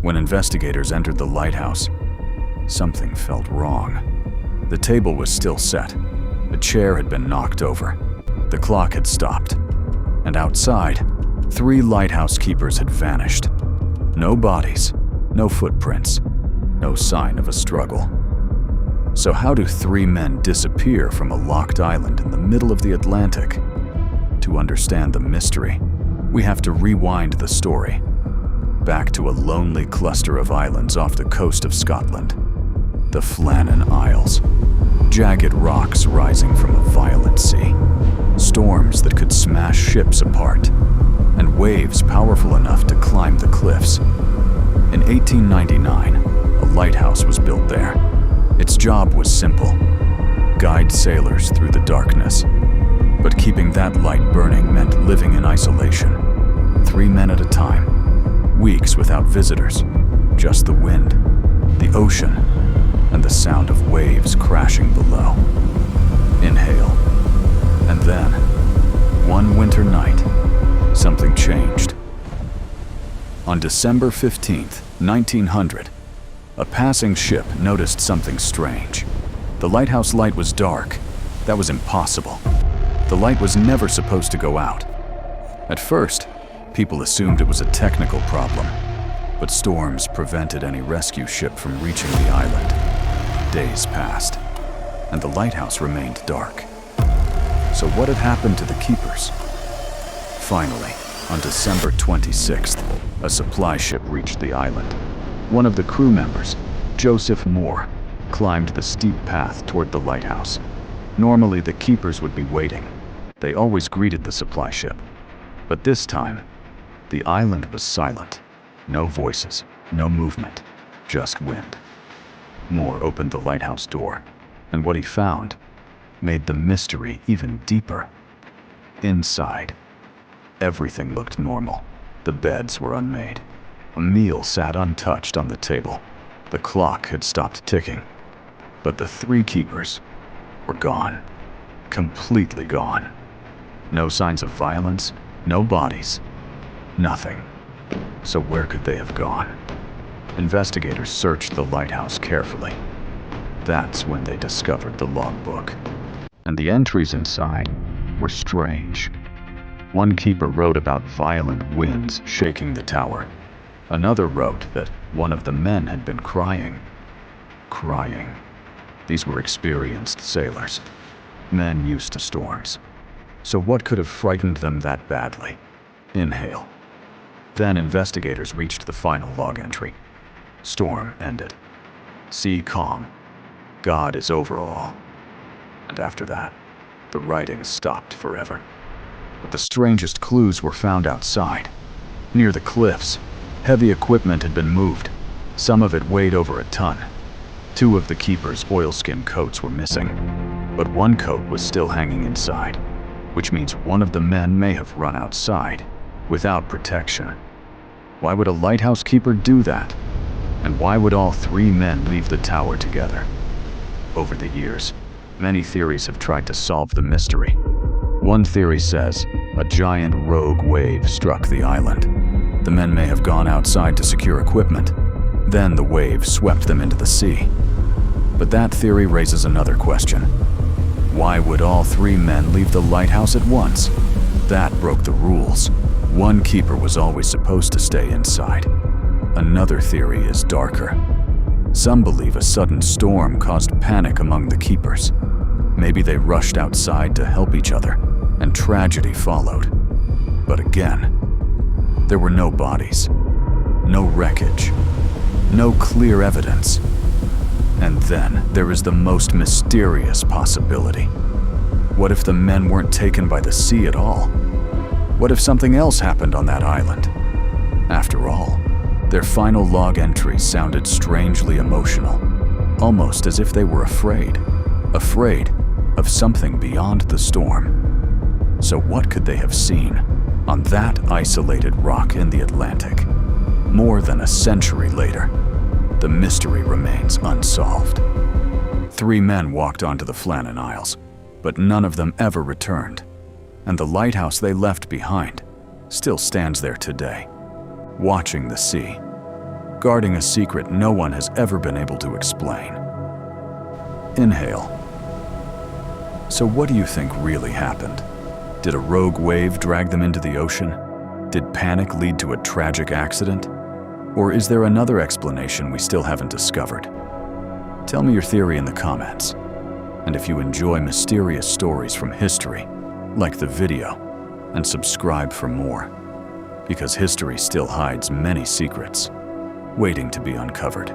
When investigators entered the lighthouse, something felt wrong. The table was still set. A chair had been knocked over. The clock had stopped. And outside, 3 lighthouse keepers had vanished. No bodies, no footprints, no sign of a struggle. So how do 3 men disappear from a locked island in the middle of the Atlantic? To understand the mystery, we have to rewind the story back to a lonely cluster of islands off the coast of Scotland, the Flannan Isles. Jagged rocks rising from a violent sea, storms that could smash ships apart, and waves powerful enough to climb the cliffs. In 1899, a lighthouse was built there. Its job was simple: guide sailors through the darkness. But keeping that light burning meant living in isolation, 3 men at a time, weeks without visitors, just the wind, the ocean, and the sound of waves crashing below. Inhale. And then, one winter night, something changed. On December 15th, 1900, a passing ship noticed something strange. The lighthouse light was dark. That was impossible. The light was never supposed to go out. At first, people assumed it was a technical problem, but storms prevented any rescue ship from reaching the island. Days passed, and the lighthouse remained dark. So what had happened to the keepers? Finally, on December 26th, a supply ship reached the island. One of the crew members, Joseph Moore, climbed the steep path toward the lighthouse. Normally, the keepers would be waiting. They always greeted the supply ship. But this time, the island was silent. No voices, no movement, just wind. Moore opened the lighthouse door, and what he found made the mystery even deeper. Inside, everything looked normal. The beds were unmade. A meal sat untouched on the table. The clock had stopped ticking. But the 3 keepers were gone. Completely gone. No signs of violence, no bodies, nothing. So where could they have gone? Investigators searched the lighthouse carefully. That's when they discovered the logbook. And the entries inside were strange. One keeper wrote about violent winds shaking the tower. Another wrote that one of the men had been crying. Crying. These were experienced sailors, men used to storms. So what could have frightened them that badly? Inhale. Then investigators reached the final log entry. Storm ended. Sea calm. God is over all. And after that, the writing stopped forever. But the strangest clues were found outside. Near the cliffs, heavy equipment had been moved. Some of it weighed over a ton. 2 of the keepers' oilskin coats were missing, but one coat was still hanging inside, which means one of the men may have run outside without protection. Why would a lighthouse keeper do that? And why would all 3 men leave the tower together? Over the years, many theories have tried to solve the mystery. One theory says a giant rogue wave struck the island. The men may have gone outside to secure equipment. Then the wave swept them into the sea. But that theory raises another question. Why would all 3 men leave the lighthouse at once? That broke the rules. One keeper was always supposed to stay inside. Another theory is darker. Some believe a sudden storm caused panic among the keepers. Maybe they rushed outside to help each other, and tragedy followed. But again, there were no bodies, no wreckage, no clear evidence. And then there is the most mysterious possibility. What if the men weren't taken by the sea at all? What if something else happened on that island? After all, their final log entries sounded strangely emotional, almost as if they were afraid of something beyond the storm. So what could they have seen on that isolated rock in the Atlantic? More than a century later, the mystery remains unsolved. 3 men walked onto the Flannan Isles, but none of them ever returned. And the lighthouse they left behind still stands there today, watching the sea, guarding a secret no one has ever been able to explain. Inhale. So what do you think really happened? Did a rogue wave drag them into the ocean? Did panic lead to a tragic accident? Or is there another explanation we still haven't discovered? Tell me your theory in the comments. And if you enjoy mysterious stories from history, like the video and subscribe for more, because history still hides many secrets waiting to be uncovered.